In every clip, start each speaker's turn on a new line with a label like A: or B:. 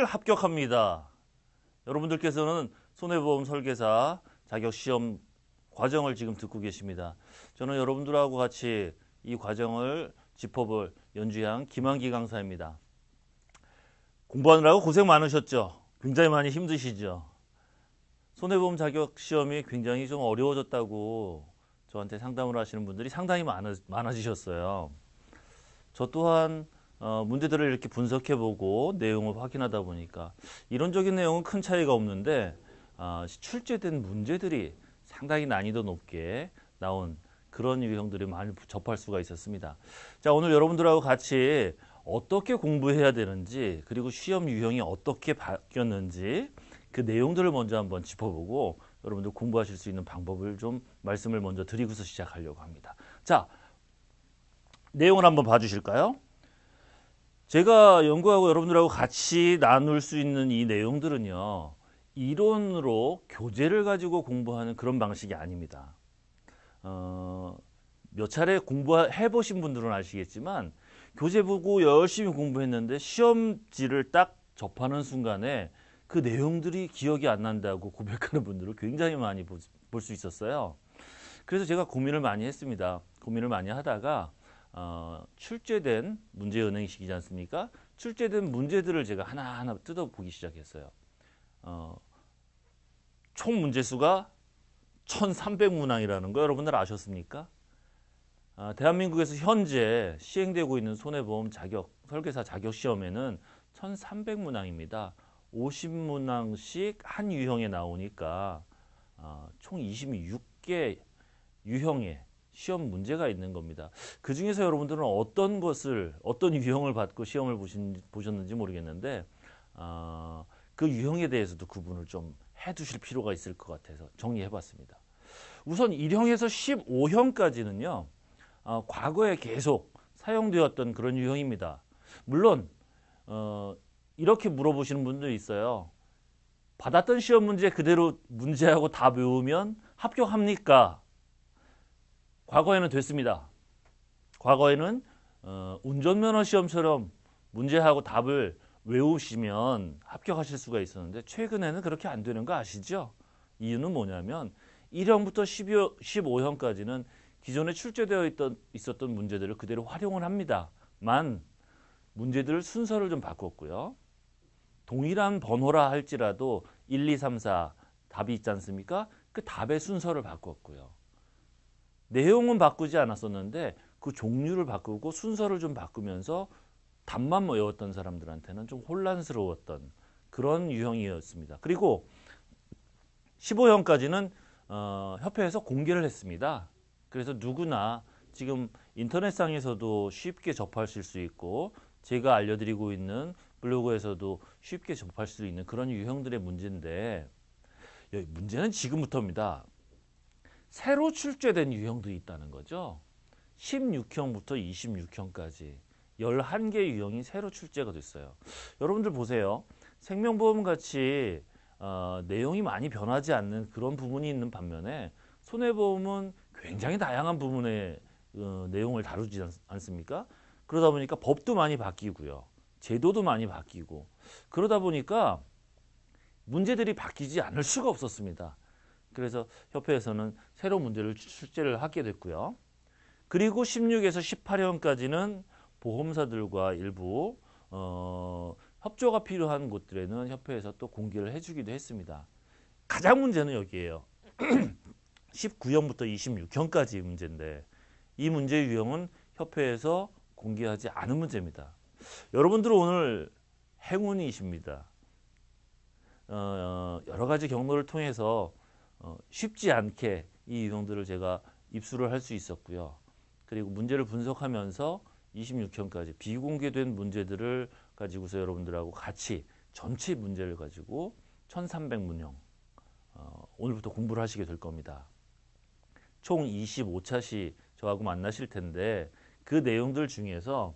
A: 합격합니다. 여러분들께서는 손해보험 설계사 자격시험 과정을 지금 듣고 계십니다. 저는 여러분들하고 같이 이 과정을 짚어볼 연주양 김한기 강사입니다. 공부하느라고 고생 많으셨죠? 굉장히 많이 힘드시죠? 손해보험 자격시험이 굉장히 좀 어려워졌다고 저한테 상담을 하시는 분들이 상당히 많아지셨어요. 저 또한 문제들을 이렇게 분석해보고 내용을 확인하다 보니까 이론적인 내용은 큰 차이가 없는데 출제된 문제들이 상당히 난이도 높게 나온 그런 유형들이 많이 접할 수가 있었습니다. 자, 오늘 여러분들하고 같이 어떻게 공부해야 되는지, 그리고 시험 유형이 어떻게 바뀌었는지 그 내용들을 먼저 한번 짚어보고 여러분들 공부하실 수 있는 방법을 좀 말씀을 먼저 드리고서 시작하려고 합니다. 자, 내용을 한번 봐주실까요? 제가 연구하고 여러분들하고 같이 나눌 수 있는 이 내용들은요, 이론으로 교재를 가지고 공부하는 그런 방식이 아닙니다. 몇 차례 공부해 보신 분들은 아시겠지만 교재 보고 열심히 공부했는데 시험지를 딱 접하는 순간에 그 내용들이 기억이 안 난다고 고백하는 분들을 굉장히 많이 볼 수 있었어요. 그래서 제가 고민을 많이 했습니다. 고민을 많이 하다가 출제된 문제 은행식이지 않습니까? 출제된 문제들을 제가 하나하나 뜯어보기 시작했어요. 총 문제수가 1300문항이라는 거 여러분들 아셨습니까? 대한민국에서 현재 시행되고 있는 손해보험 설계사 자격시험에는 1300문항입니다. 50문항씩 한 유형에 나오니까 총 26개 유형의 시험 문제가 있는 겁니다. 그 중에서 여러분들은 어떤 유형을 받고 시험을 보셨는지 모르겠는데 그 유형에 대해서도 구분을 좀 해두실 필요가 있을 것 같아서 정리해봤습니다. 우선 1형에서 15형까지는요. 과거에 계속 사용되었던 그런 유형입니다. 물론 이렇게 물어보시는 분도 있어요. 받았던 시험 문제 그대로 문제하고 다 외우면 합격합니까? 과거에는 됐습니다. 과거에는 운전면허 시험처럼 문제하고 답을 외우시면 합격하실 수가 있었는데 최근에는 그렇게 안 되는 거 아시죠? 이유는 뭐냐면 1형부터 15형까지는 기존에 출제되어 있었던 문제들을 그대로 활용을 합니다. 문제들 순서를 좀 바꿨고요. 동일한 번호라 할지라도 1, 2, 3, 4 답이 있지 않습니까? 그 답의 순서를 바꿨고요. 내용은 바꾸지 않았었는데 그 종류를 바꾸고 순서를 좀 바꾸면서 답만 외웠던 사람들한테는 좀 혼란스러웠던 그런 유형이었습니다. 그리고 15형까지는 협회에서 공개를 했습니다. 그래서 누구나 지금 인터넷상에서도 쉽게 접하실 수 있고 제가 알려드리고 있는 블로그에서도 쉽게 접할 수 있는 그런 유형들의 문제인데 문제는 지금부터입니다. 새로 출제된 유형도 있다는 거죠. 16형부터 26형까지 11개 유형이 새로 출제가 됐어요. 여러분들 보세요. 생명보험 같이 내용이 많이 변하지 않는 그런 부분이 있는 반면에 손해보험은 굉장히 다양한 부분의 내용을 다루지 않습니까? 그러다 보니까 법도 많이 바뀌고요. 제도도 많이 바뀌고 그러다 보니까 문제들이 바뀌지 않을 수가 없었습니다. 그래서 협회에서는 새로운 문제를 출제를 하게 됐고요. 그리고 16에서 18형까지는 보험사들과 일부 협조가 필요한 곳들에는 협회에서 또 공개를 해주기도 했습니다. 가장 문제는 여기에요. 19형부터 26형까지 문제인데 이 문제 유형은 협회에서 공개하지 않은 문제입니다. 여러분들은 오늘 행운이십니다. 여러 가지 경로를 통해서 쉽지 않게 이 유형들을 제가 입수를 할 수 있었고요. 그리고 문제를 분석하면서 26형까지 비공개된 문제들을 가지고서 여러분들하고 같이 전체 문제를 가지고 1300문형 오늘부터 공부를 하시게 될 겁니다. 총 25차시 저하고 만나실 텐데 그 내용들 중에서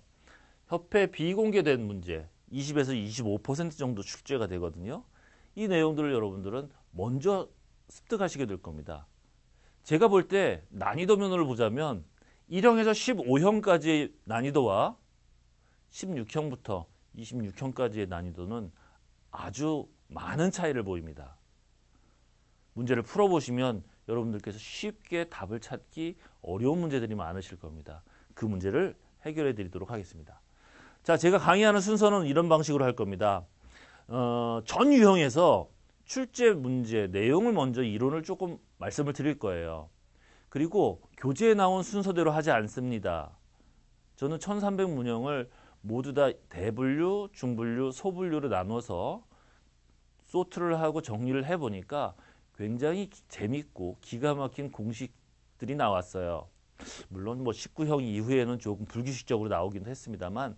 A: 협회 비공개된 문제 20에서 25% 정도 출제가 되거든요. 이 내용들을 여러분들은 먼저 습득하시게 될 겁니다. 제가 볼 때 난이도 면을 보자면 1형에서 15형까지의 난이도와 16형부터 26형까지의 난이도는 아주 많은 차이를 보입니다. 문제를 풀어보시면 여러분들께서 쉽게 답을 찾기 어려운 문제들이 많으실 겁니다. 그 문제를 해결해 드리도록 하겠습니다. 자, 제가 강의하는 순서는 이런 방식으로 할 겁니다. 전 유형에서 출제 문제 내용을 먼저 이론을 조금 말씀을 드릴 거예요. 그리고 교재에 나온 순서대로 하지 않습니다. 저는 1300문형을 모두 다 대분류, 중분류, 소분류로 나눠서 소트를 하고 정리를 해보니까 굉장히 재밌고 기가 막힌 공식들이 나왔어요. 물론 뭐 19형 이후에는 조금 불규칙적으로 나오긴 했습니다만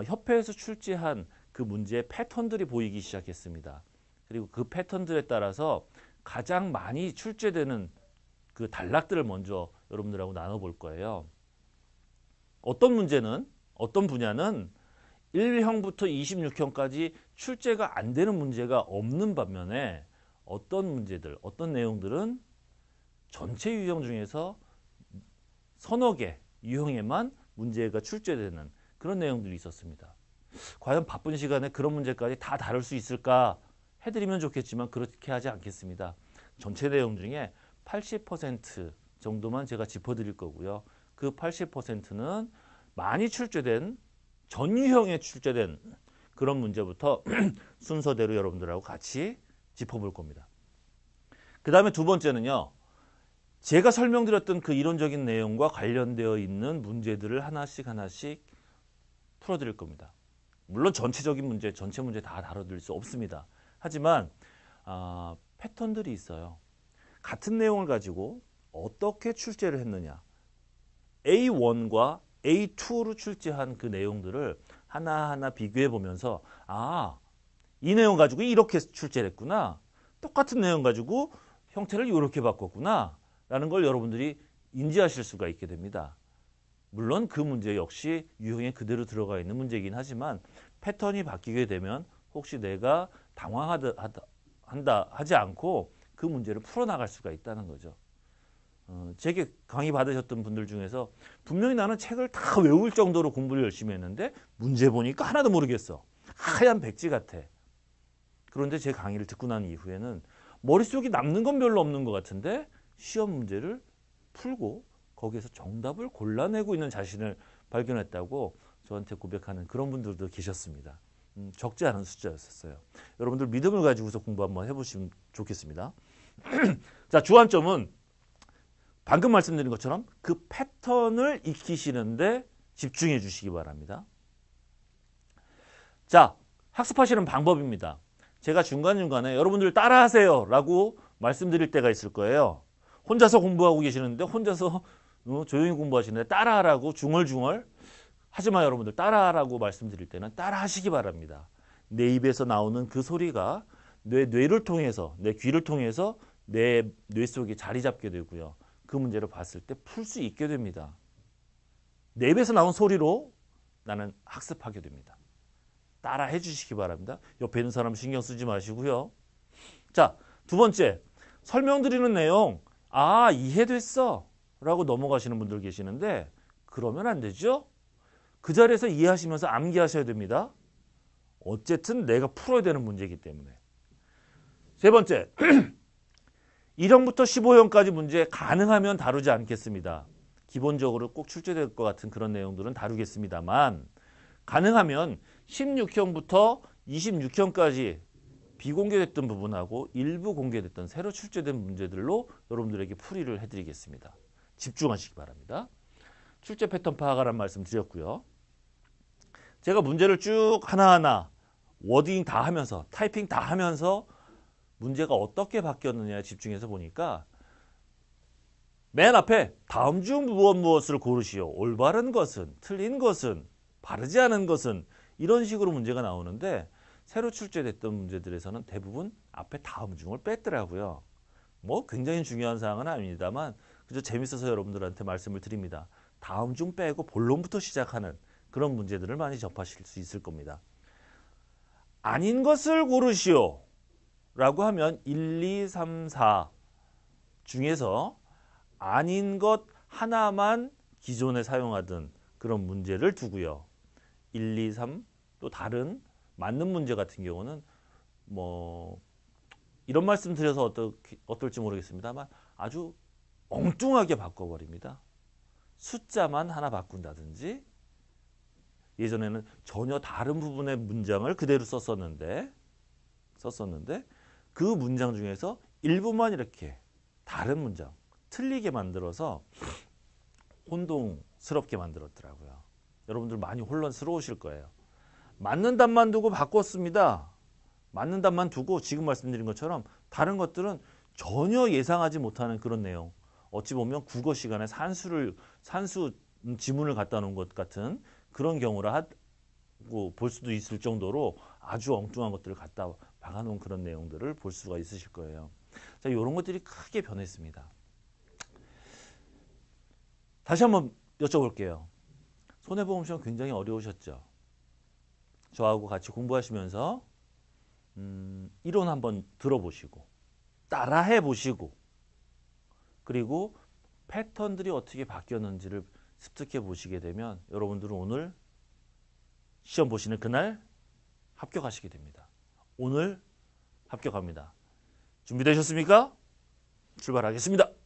A: 협회에서 출제한 그 문제의 패턴들이 보이기 시작했습니다. 그리고 그 패턴들에 따라서 가장 많이 출제되는 그 단락들을 먼저 여러분들하고 나눠볼 거예요. 어떤 문제는, 어떤 분야는 1형부터 26형까지 출제가 안 되는 문제가 없는 반면에 어떤 문제들, 어떤 내용들은 전체 유형 중에서 서너 개 유형에만 문제가 출제되는 그런 내용들이 있었습니다. 과연 바쁜 시간에 그런 문제까지 다 다룰 수 있을까 해드리면 좋겠지만 그렇게 하지 않겠습니다. 전체 내용 중에 80% 정도만 제가 짚어드릴 거고요. 그 80%는 많이 출제된 전 유형에 출제된 그런 문제부터 순서대로 여러분들하고 같이 짚어볼 겁니다. 그 다음에 두 번째는요. 제가 설명드렸던 그 이론적인 내용과 관련되어 있는 문제들을 하나씩 풀어드릴 겁니다. 물론 전체적인 문제, 전체 문제 다 다뤄드릴 수 없습니다. 하지만 패턴들이 있어요. 같은 내용을 가지고 어떻게 출제를 했느냐. A1과 A2로 출제한 그 내용들을 하나하나 비교해 보면서 이 내용 가지고 이렇게 출제를 했구나. 똑같은 내용 가지고 형태를 이렇게 바꿨구나. 라는 걸 여러분들이 인지하실 수가 있게 됩니다. 물론 그 문제 역시 유형에 그대로 들어가 있는 문제이긴 하지만 패턴이 바뀌게 되면 혹시 내가 당황하지 않고 그 문제를 풀어나갈 수가 있다는 거죠. 제게 강의 받으셨던 분들 중에서 분명히 나는 책을 다 외울 정도로 공부를 열심히 했는데 문제 보니까 하나도 모르겠어. 하얀 백지 같아. 그런데 제 강의를 듣고 난 이후에는 머릿속에 남는 건 별로 없는 것 같은데 시험 문제를 풀고 거기에서 정답을 골라내고 있는 자신을 발견했다고 저한테 고백하는 그런 분들도 계셨습니다. 적지 않은 숫자였어요. 여러분들 믿음을 가지고서 공부 한번 해보시면 좋겠습니다. 자, 주안점은 방금 말씀드린 것처럼 그 패턴을 익히시는데 집중해 주시기 바랍니다. 자, 학습하시는 방법입니다. 제가 중간중간에 여러분들 따라하세요 라고 말씀드릴 때가 있을 거예요. 혼자서 공부하고 계시는데 혼자서 조용히 공부하시는데 따라하라고 중얼중얼 하지만 여러분들 따라하라고 말씀드릴 때는 따라하시기 바랍니다. 내 입에서 나오는 그 소리가 뇌를 통해서, 내 귀를 통해서 내 뇌 속에 자리 잡게 되고요. 그 문제를 봤을 때 풀 수 있게 됩니다. 내 입에서 나온 소리로 나는 학습하게 됩니다. 따라해 주시기 바랍니다. 옆에 있는 사람 신경 쓰지 마시고요. 자, 두 번째, 설명드리는 내용 이해됐어 라고 넘어가시는 분들 계시는데 그러면 안 되죠. 그 자리에서 이해하시면서 암기하셔야 됩니다. 어쨌든 내가 풀어야 되는 문제이기 때문에. 세 번째, 1형부터 15형까지 문제 가능하면 다루지 않겠습니다. 기본적으로 꼭 출제될 것 같은 그런 내용들은 다루겠습니다만 가능하면 16형부터 26형까지 비공개됐던 부분하고 일부 공개됐던 새로 출제된 문제들로 여러분들에게 풀이를 해드리겠습니다. 집중하시기 바랍니다. 출제 패턴 파악하라는 말씀 드렸고요. 제가 문제를 쭉 하나하나 워딩 다 하면서 타이핑 다 하면서 문제가 어떻게 바뀌었느냐에 집중해서 보니까 맨 앞에 다음 중 무엇을 고르시오. 올바른 것은, 틀린 것은, 바르지 않은 것은 이런 식으로 문제가 나오는데 새로 출제됐던 문제들에서는 대부분 앞에 다음 중을 뺐더라고요. 뭐 굉장히 중요한 사항은 아닙니다만 그저 재밌어서 여러분들한테 말씀을 드립니다. 다음 중 빼고 본론부터 시작하는 그런 문제들을 많이 접하실 수 있을 겁니다. 아닌 것을 고르시오 라고 하면 1, 2, 3, 4 중에서 아닌 것 하나만 기존에 사용하던 그런 문제를 두고요. 1, 2, 3 또 다른 맞는 문제 같은 경우는 뭐 이런 말씀 드려서 어떨지 모르겠습니다만 아주 엉뚱하게 바꿔버립니다. 숫자만 하나 바꾼다든지 예전에는 전혀 다른 부분의 문장을 그대로 썼었는데 그 문장 중에서 일부만 이렇게 다른 문장 틀리게 만들어서 혼동스럽게 만들었더라고요. 여러분들 많이 혼란스러우실 거예요. 맞는 답만 두고 바꿨습니다. 맞는 답만 두고 지금 말씀드린 것처럼 다른 것들은 전혀 예상하지 못하는 그런 내용. 어찌 보면 국어 시간에 산수 지문을 갖다 놓은 것 같은 그런 경우라 하고 볼 수도 있을 정도로 아주 엉뚱한 것들을 갖다 박아놓은 그런 내용들을 볼 수가 있으실 거예요. 자, 이런 것들이 크게 변했습니다. 다시 한번 여쭤볼게요. 손해보험 시험 굉장히 어려우셨죠? 저하고 같이 공부하시면서 이론 한번 들어보시고 따라해 보시고 그리고 패턴들이 어떻게 바뀌었는지를 습득해 보시게 되면 여러분들은 오늘 시험 보시는 그날 합격하시게 됩니다. 오늘 합격합니다. 준비되셨습니까? 출발하겠습니다.